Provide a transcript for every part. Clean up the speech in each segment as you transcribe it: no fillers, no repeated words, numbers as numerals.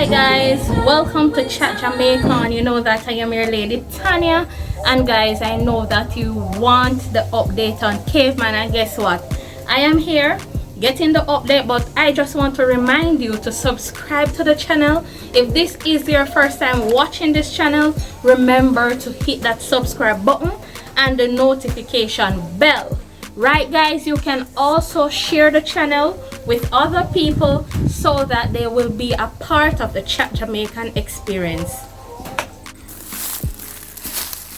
guys, welcome to Chat Jamaican. You know that I am your lady Tania, and guys, I know that you want the update on Caveman, and guess what, I am here getting the update, but I just want to remind you to subscribe to the channel. If this is your first time watching this channel, remember to hit that subscribe button and the notification bell. Right guys, you can also share the channel with other people so that they will be a part of the Chat Jamaican experience.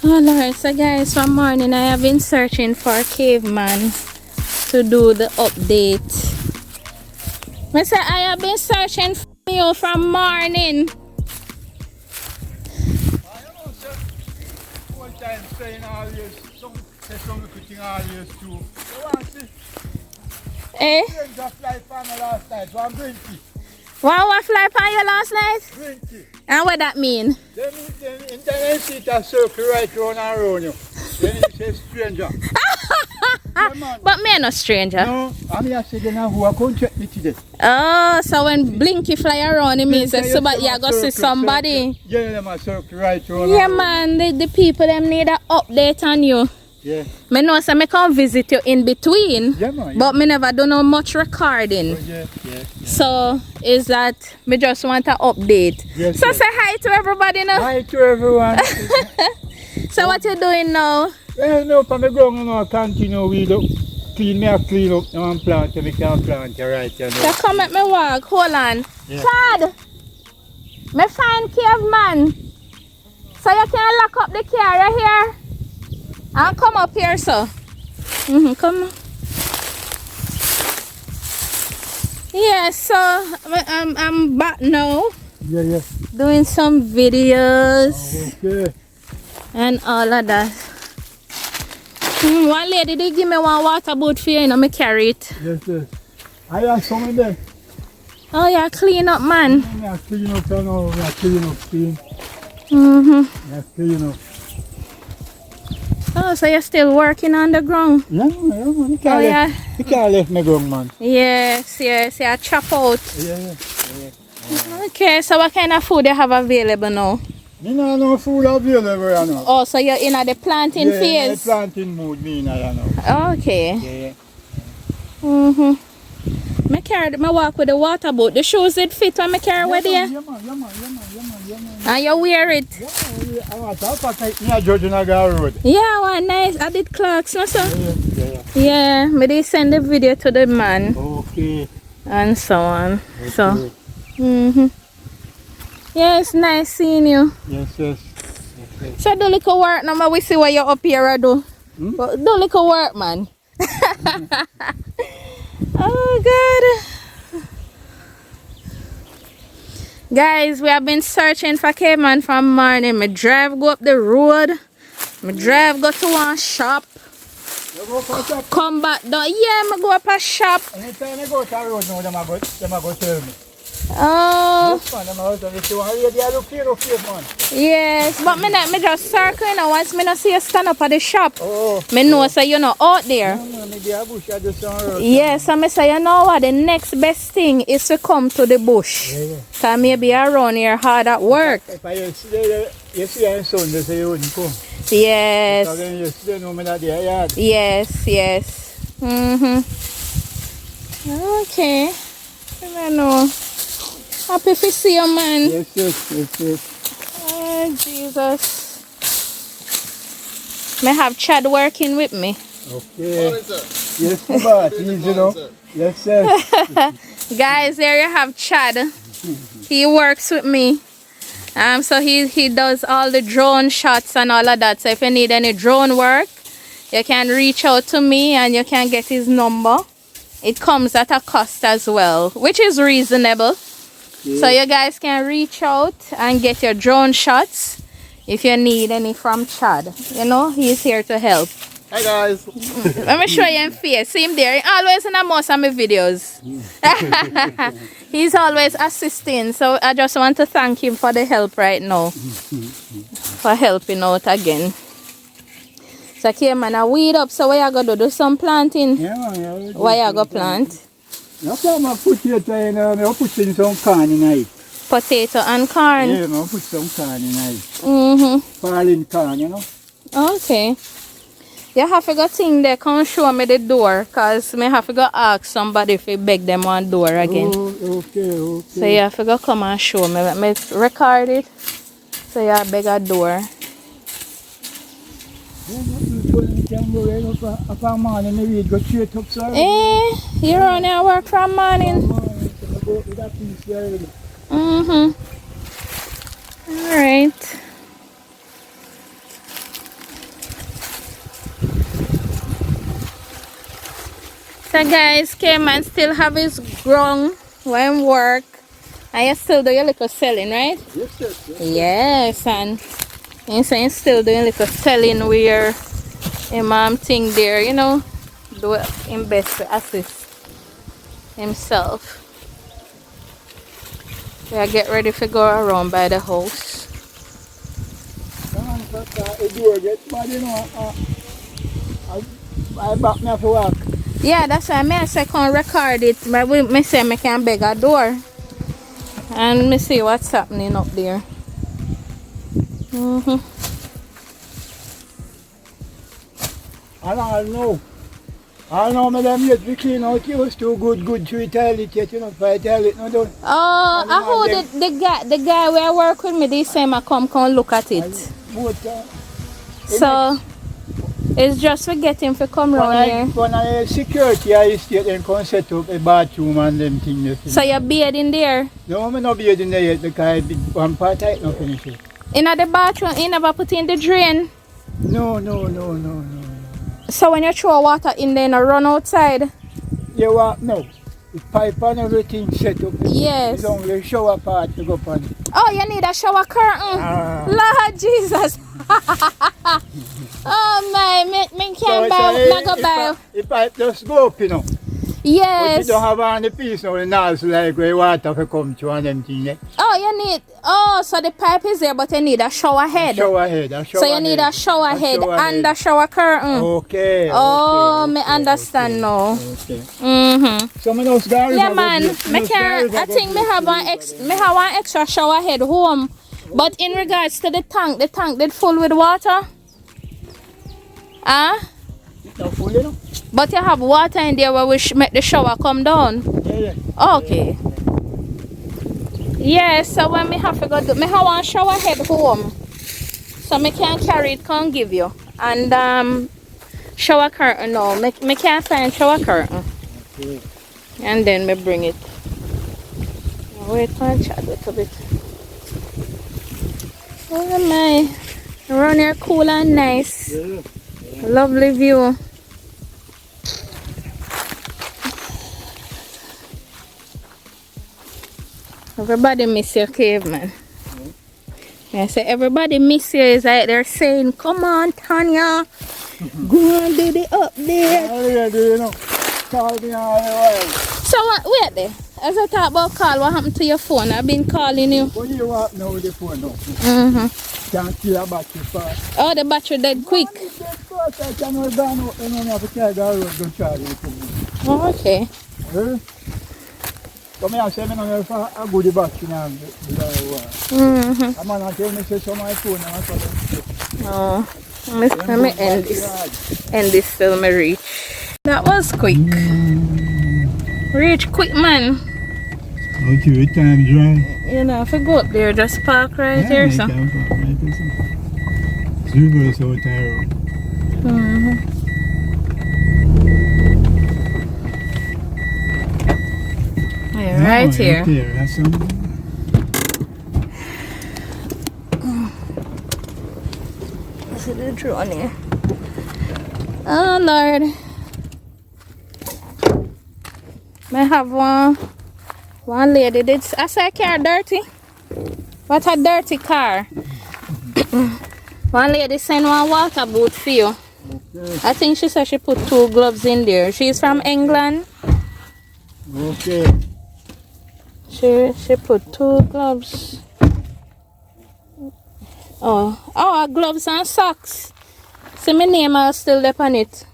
Alright, so guys, from morning I have been searching for Caveman to do the update. I say I have been searching for you from morning. Eh? What fly pan you last night? And what that mean? Then internet see that circle right round and round you. Then it says stranger. Yeah, but me no stranger. No, I'm here saying who I can't check me today. Oh, so when Blinky fly around, it means that somebody you go see somebody. Circle. Yeah, them a circle right round. Yeah, man, the people them need an update on you. Yeah. Me know so me come visit you in between. Yeah, man, but me never do no much recording. Oh, yeah. So is that me just want an update. Yes, so yes. say hi to everybody now. Hi to everyone. So what you doing now? Well, no, for me going on continue we look clean up now and plant and we can plant right, you know. So come at me walk, hold on. Yeah. Chad, me find Caveman. So you can lock up the car right here. And come up here, so. Come on. Yeah, so I'm back now. Yeah. Doing some videos. Okay. And all of that. One lady did give me one water boat for you, and I carry it. Yes. I have some in there. Oh, yeah, clean up, man. Yeah, clean up, you know. Yeah, clean up. Yeah, clean up. Oh, so you're still working on the ground? Yeah, man. You can't left me ground, man. Yes, I chop out. Yeah. Okay, so what kind of food you have available now? Me no food available, you know. Oh, so you're in the planting phase? Yeah, the planting mood, me now, you know. Okay. Yeah. Me walk with the water boat. The shoes it fit when me carry with you? Yeah, man. And you wear it? Yeah, I want to pack me a judge in a road. Yeah, well, nice. I did clocks, no, sir? Yeah. Yeah, me they send the video to the man. Okay. And so on. Okay. So. Yeah, it's nice seeing you. Yes. Okay. So do little work now, but we see what you're up here I do. But do little work, man. Oh God. Guys, we have been searching for Caveman from morning. My drive go up the road. My drive go to one shop. You go for a shop? Come back down. Yeah, I go up a shop. Anytime I go to a road now, them a go tell me. Oh. Yes, man, them a go tell me. Look here, man. Yes, but me just circle, you know. Once me not see you stand up at the shop, Oh. me know say you know out there. Maybe a bush I just on road. Yes, so me say you know what, the next best thing is to come to the bush. Yeah. Cause maybe around here hard at work. If I yesterday and Sunday, say you wouldn't come. Yes. Because then yesterday, no, me not there yard. Yes. Okay. I know. Happy to see you, man. Yes. Oh, Jesus. May have Chad working with me. Okay. Yes, but easy, you know. Yes, sir. Guys, there you have Chad. He works with me. So he does all the drone shots and all of that. So if you need any drone work, you can reach out to me and you can get his number. It comes at a cost as well, which is reasonable. Yeah. So you guys can reach out and get your drone shots if you need any from Chad. You know, he's here to help. Hi guys. Let me show you him face. See him there. He always in most of my videos. He's always assisting. So I just want to thank him for the help right now. For helping out again. So Caveman, I weed up. So what you going to do? some planting? Yeah, man. What you going to plant? I put my potato in, I put in some corn in it. Potato and corn. Yeah, man, put some corn in it. Mm-hmm. Falling corn, you know. Okay. You have to go thing there, come show me the door, cause me have to go ask somebody if they beg them on door again. Oh, okay. So you have to go come and show me. Let me record it. So you beg a door. You run your work from morning. Mm-hmm. Alright. So guys, Caveman still have his ground when work. And you still do your little selling, right? Yes. Yes, and you still doing little selling where him thing there, you know, do him best to assist himself. We get ready to go around by the house. I back me for work. Yeah, that's why I say can record it. But me say I can beg a door. And me see what's happening up there. I know, madam, yet we clean out. It was too good to tell it yet, you know, if I tell it, no don't. Oh, I hold the guy where I work with me this time I come look at it. So it's just for getting to come round here. When I security I state and can set up a bathroom and them things. So you're bathing there? No, I'm not bathing there yet because one part I not finish it. In the bathroom, you never put in the drain? No. So when you throw water in there, you run outside? You what? No. The pipe and everything set up. Yes. It's only shower part to go on. Oh, you need a shower curtain? Lord Jesus. Oh my, me can't buy. The pipe just go up, you know. Yes. But you don't have any piece now, the nozzle like where water can come through and them things. Oh, you need, so the pipe is there, but you need a shower head. So you need a shower head and a shower curtain. Okay. Oh, me understand now. Okay. So yeah, man. I think me have one extra shower head home. But in regards to the tank did full with water. But you have water in there where we make the shower come down. Yeah. Okay. Yeah, so when me have to go do, me have one shower head home. So me can carry it, can give you. And shower curtain no. Me can't find shower curtain. Okay. And then me bring it. Wait for a chat a little bit. Oh my, around here cool and nice. Yeah. Lovely view. Everybody miss your Caveman. I say everybody miss you. Is like they're saying, come on, Tania, go and do the up there. You know, call me all the while. So wait there. As I talk about call, what happened to your phone? I've been calling you. What do you want now with the phone now? Can't kill a battery fast. Oh, the battery dead quick. I cannot burn out and only have to carry the road to charge it. Oh, okay. Come here, say me no for a good battery now. I'm gonna tell me say so my phone and I oh, let me end this till me reach. That was quick. Reach quick, man. Okay, time dry. You know, if I go up there, just park right here, so. It's reverse out there. Yeah, right here. That's See the drone here. Oh Lord. I have one lady did I say car dirty? What a dirty car. One lady sent one water boot for you. Okay. I think she said she put 2 gloves in there. She's from England. Okay. She put 2 gloves. Oh, gloves and socks. See my name is still there on it.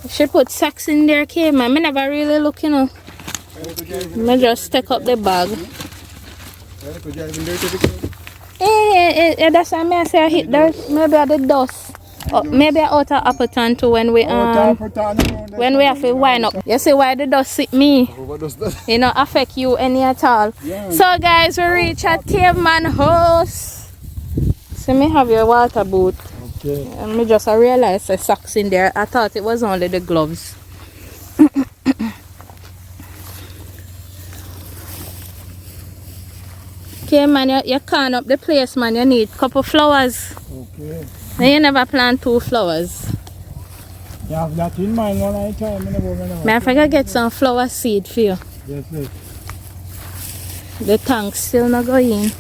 She put socks in there, Caveman. I never really look, you know. me just take up the bag. That's why I say I hit dirt. Maybe I the dust. Maybe I out of Appleton too when we have to wind up. You see why the dust hit me? You know, affect you any at all. Yeah. So guys, we reach at Caveman house. So me have your water boot. Okay. And me just realized the socks in there. I thought it was only the gloves. Okay man, you can up the place man, you need a couple flowers. Okay. And you never plant 2 flowers. You have that in mind one at a time. May I forget get some flower seed for you? Yes, yes. The tank still not going.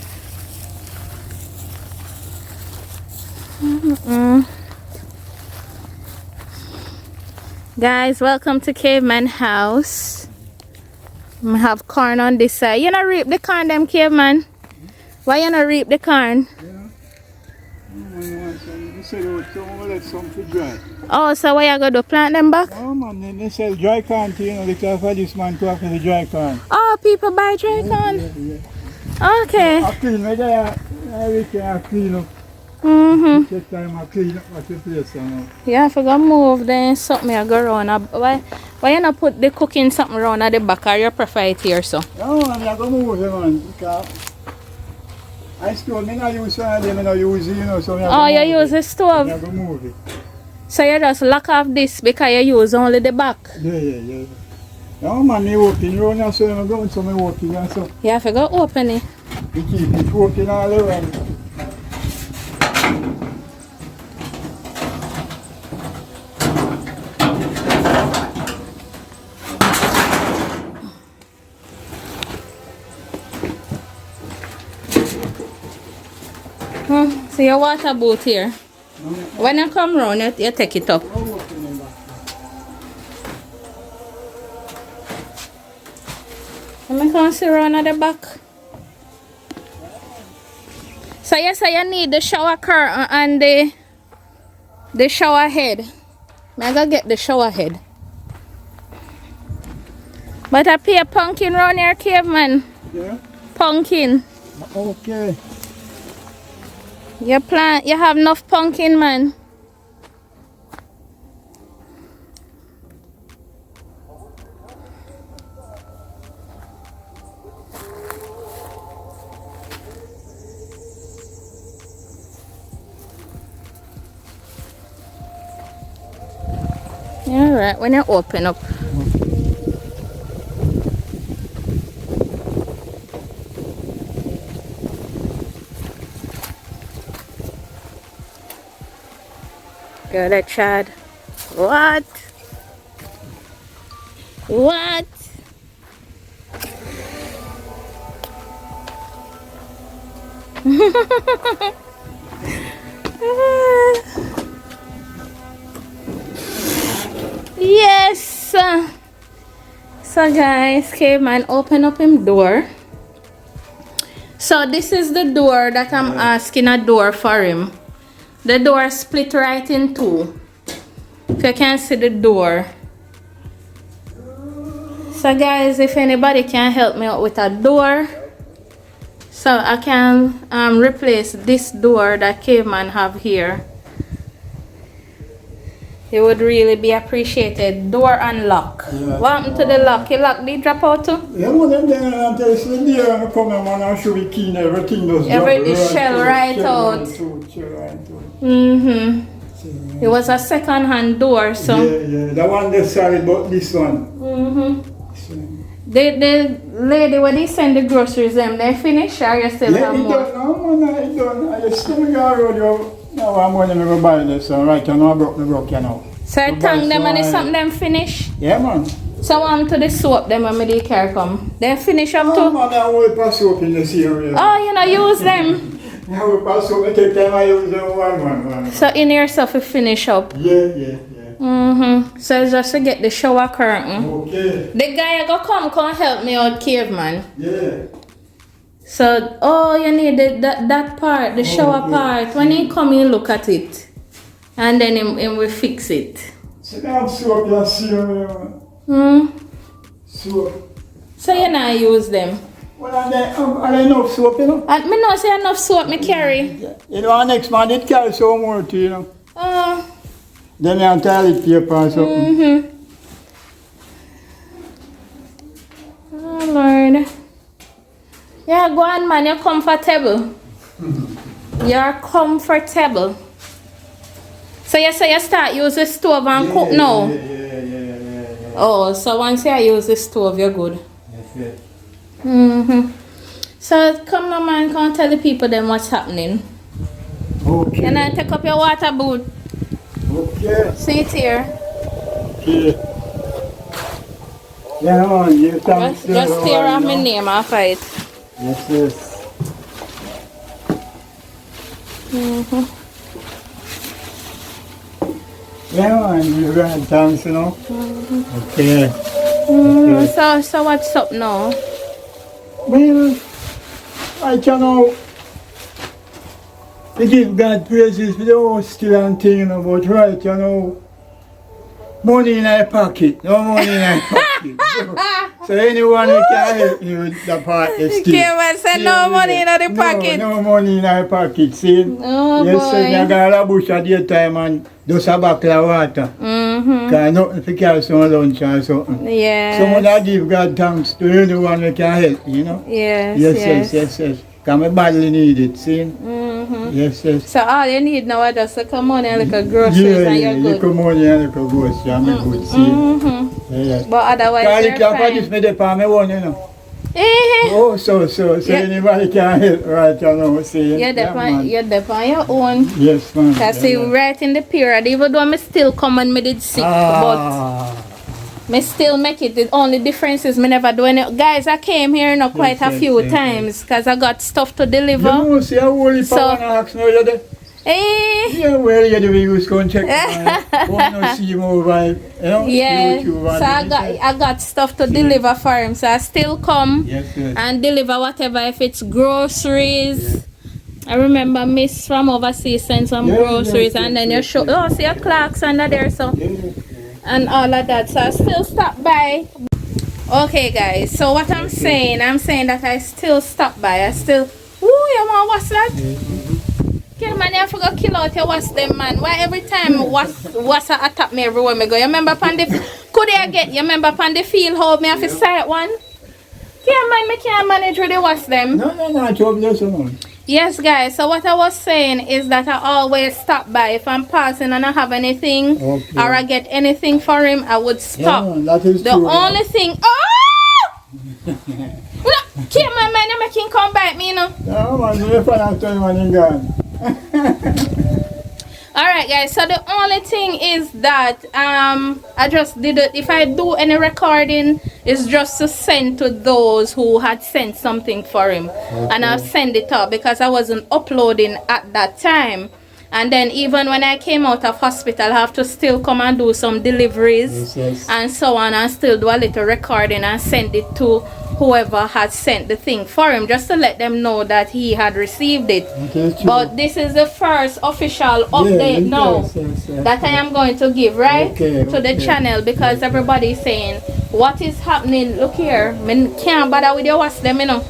Guys, welcome to Caveman house. We have corn on this side. You not reap the corn them, Caveman? Why you not reap the corn? Oh, so why you go to plant them back? Oh man, they sell dry corn too, you know, because for this man to offer the dry corn. Oh, people buy dry corn? Yeah. Okay. I clean right there, everything I clean up. Take time I clean up at the place now. Yeah, I forgot move then something I go around. Why you not put the cooking something around at the back or you prefer it here so? No man, I go move it man, because I stove, I not use one of them, I not use it, you know, so oh, you use the stove? I go move it. So you just lock off this because you use only the back? Yeah. No man, I open around here, so I'm going to my open and so. Yeah, I forgot open it. We keep it open all around. See your water boot here. When you come round, you take it up. Let me come see around at the back. So you say you need the shower curtain and the shower head. I gotta get the shower head. But I pay a pumpkin round here, Caveman. Yeah? Pumpkin. Okay. You have enough pumpkin, man. Yeah, right, when you open up. Got it, Chad. What? What? Yes. So guys, Caveman open up him door. So this is the door that I'm asking a door for him. The door split right in 2. If you can see the door. So guys, if anybody can help me out with a door, so I can replace this door that Caveman have here, it would really be appreciated. Door and lock. Yeah. What happened to the lock? Your lock did drop out too? Yeah, well, then there's the deer and come and I should be keen, everything does the shell right out. It was a second-hand door, so. Yeah. The one that's sorry about this one. The lady when they send the groceries them, they finish or you still have more? Yeah, it done. I just still go around. Now I'm going to go buy this, so right now I broke you know. So I thank them and it's something them finish? Yeah man. So I'm to the soap them when they care come. They finish up too? Oh man, I will pass soap in this area. Oh, you know, use them? I will pass soap, I take time I use them one. So in your stuff you finish up? Yeah. So just to get the shower curtain. Okay. The guy I go come help me out, Caveman. Yeah. So, oh, you need that part, the shower part. When he come, you look at it. And then him will fix it. Sit down, soap, you see Hmm? Soap. So you not use them? Well, and then enough soap, you know. And me know say enough soap me carry. You know, our next man, it carry so more too, you know. Oh. Then you have toilet paper or something. Oh Lord. Yeah, go on man, you're comfortable. You're comfortable. So you say you start use the stove and cook now? Yeah. Oh, so once you use the stove, you're good. Yes. So come on man, come tell the people then what's happening. Okay. Can I take up your water boot? Okay. See it here. Okay. Yeah, man, you can Just tear off my name off it. Yes. Yeah, man, you got thanks, you know. Okay. So what's up now? Well, I cannot give God praises for the whole still and thing, you know, but right, you know, money in my pocket, no money in my pocket. So anyone who can help me with the part is still. Caveman said no money in the pocket. No money in my pocket, see? Oh yes, boy. so I got a bush at the time and just a bucket of water. Because nothing to carry some lunch or something. Yes. Someone I give God thanks to anyone who can help me, you know? Yes. Because I badly need it, see? Yes. So all you need now is just a come on and look at groceries and you're good. You come on and look at groceries and I'm good, see? Yes. But otherwise Because you're you can't fine. produce me the palm I want, you know? Eh. Oh, so anybody can help right, you know, see? You're on your own. Yes, man. Because see, right in the period, even though I still come and me did sick, but me still make it. The only difference is me never do any. Guys, I came here now quite a few times because I got stuff to deliver. You know, see, I only So- power and ask now, you there? Eh. Yeah, well, you do, we just go and check. Want to see you over, you know? Yeah, YouTube so I got stuff to deliver for him, so I still come Yes. and deliver whatever, if it's groceries. I remember Miss from overseas sent some groceries, and then you show, oh, see your clocks under there, so, and all of that, so I still stop by. Okay guys, so what I'm saying that I still stop by, ooh, you man, what's that? Okay, man, you forgot kill out your what's them, man. Why every time what's attack me everywhere me go? You remember pan the you remember pan the field how me have to sight one? Yeah, man, me can't manage with the what's them. No, I told you so. Yes, guys. So what I was saying is that I always stop by if I'm passing and I have anything or I get anything for him, I would stop. Yeah, that is the true. only thing. Oh! Keep my man, you making come back me, you know. No, man, you find out when you're gone. Alright guys, so the only thing is that I just did it. If I do any recording, it's just to send to those who had sent something for him. And I'll send it up because I wasn't uploading at that time. And then even when I came out of hospital, I have to still come and do some deliveries and so on, and still do a little recording and send it to whoever had sent the thing for him, just to let them know that he had received it. But this is the first official update now that I am going to give, right, to the channel, because everybody is saying what is happening. Look here, me can't bother with your watch them, you know.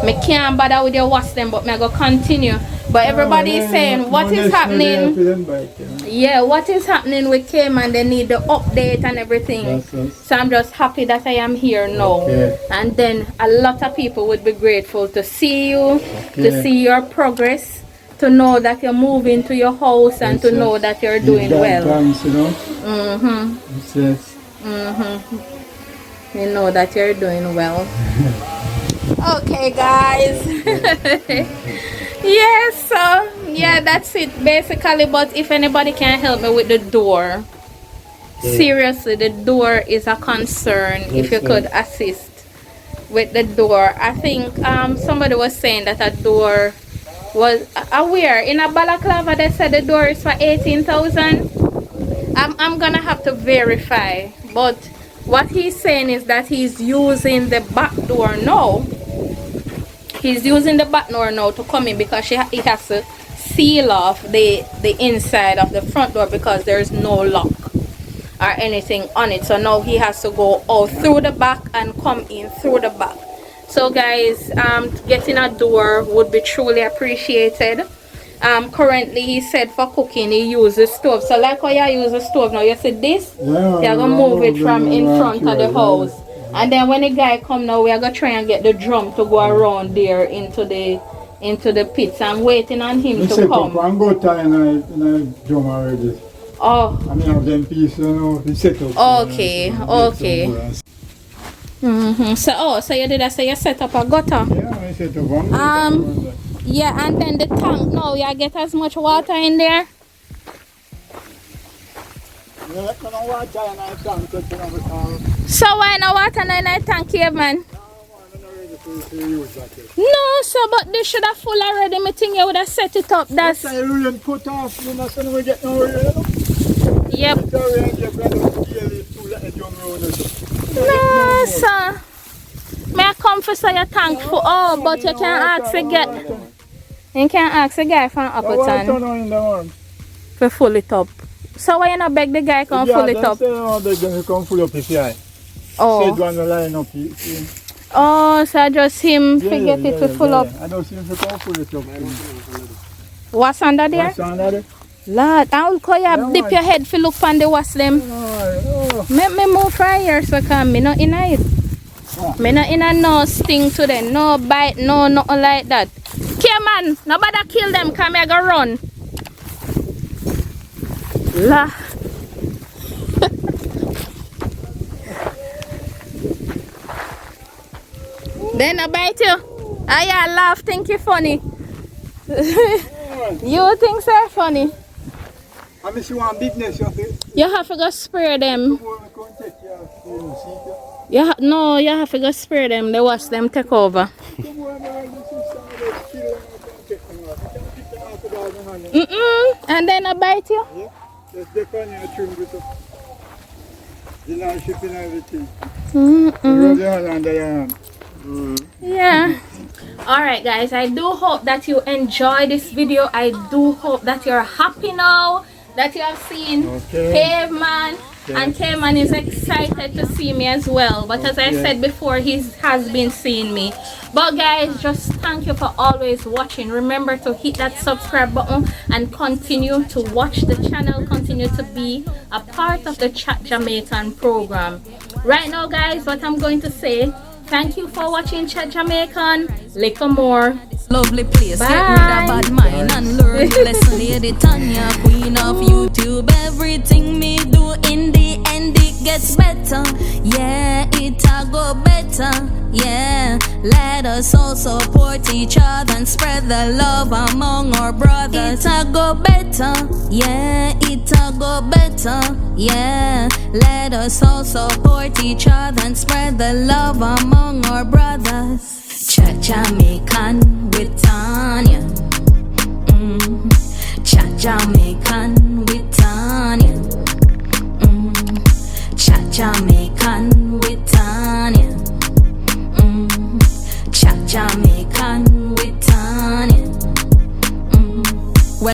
Me can't bother with your watch them, but me go continue. But everybody is saying what is happening. Yeah, what is happening with Caveman? They need the update and everything. So I'm just happy that I am here now. And then a lot of people would be grateful to see you, to see your progress, to know that you're moving to your house, and to know that you're doing well. You know that you're doing well. Okay, guys. Yes, so yeah, that's it basically. But if anybody can help me with the door, seriously, the door is a concern. If you could assist with the door. I think somebody was saying that a door was aware in a balaclava. They said the door is for 18,000. I'm gonna have to verify, but what he's saying is that he's using the back door now. He's using the back door now to come in because he has to seal off the inside of the front door because there's no lock. or anything on it. So now he has to go out through the back and come in through the back. So guys, getting a door would be truly appreciated. Currently he said for cooking he uses stove. So like how you use the stove now, you see this? Yeah, You're gonna move it from in front of the house. And then when the guy come now, we are gonna try and get the drum to go around there into the pits. I'm waiting on him to come. I'm going to tie in a drum already. Oh. I mean, have them pieces, you know, the set up. Okay, okay. So you did that, so you set up a gutter? Yeah, I set up one gutter. Yeah, and then the tank now, you get as much water in there? Yeah, I don't water in a tank. So why no water in a tank, Caveman? No, so but this should have full already. Me think you would have set it up. That's put off, you know, so we get no rain. Yep. No, sir. May I come for say your tank full? Oh, but you can't ask to get. You can't ask the guy from Appleton to fill it up. So why you not beg the guy come fill it up? Yeah, beg them to come fill up if you like. Oh. Said one line up. Oh, so just him forget it to fill up. I don't see him to come fill it up. What's under there? What's under there? Lord, I will call you dip your head for look on the what's them. Make me move right here so come me not in it. Me not in a no sting to them, no bite, no nothing like that. Caveman, nobody kill them, come here go run. La. Then I bite you. I laugh, think you funny. You think so funny? I miss you one business, you have to go spray them. No, you have to go spray them. They wash them, take over. And then I bite you? Yeah. Just depend on your trim with the shipping and everything. Yeah. Alright guys, I do hope that you enjoy this video. I do hope that you're happy now that you have seen Caveman. And Caveman is excited to see me as well. But as I said before, he has been seeing me. But guys, just thank you for always watching. Remember to hit that subscribe button and continue to watch the channel. Continue to be a part of the Chat Jamaican program. Right now guys, what I'm going to say, thank you for watching Chat Jamaican. Little more. Lovely place. Bye. Get rid of bad mind and learn lesson. Lady Tania, queen of YouTube. Everything me do in the end it gets better. Yeah, it'll go better. Yeah, let us all support each other and spread the love among our brothers. It'll go better. Yeah, it'll go better. Yeah, let us all support each other and spread the love among our brothers. Chat Jamaican with Tania. Chat Jamaican.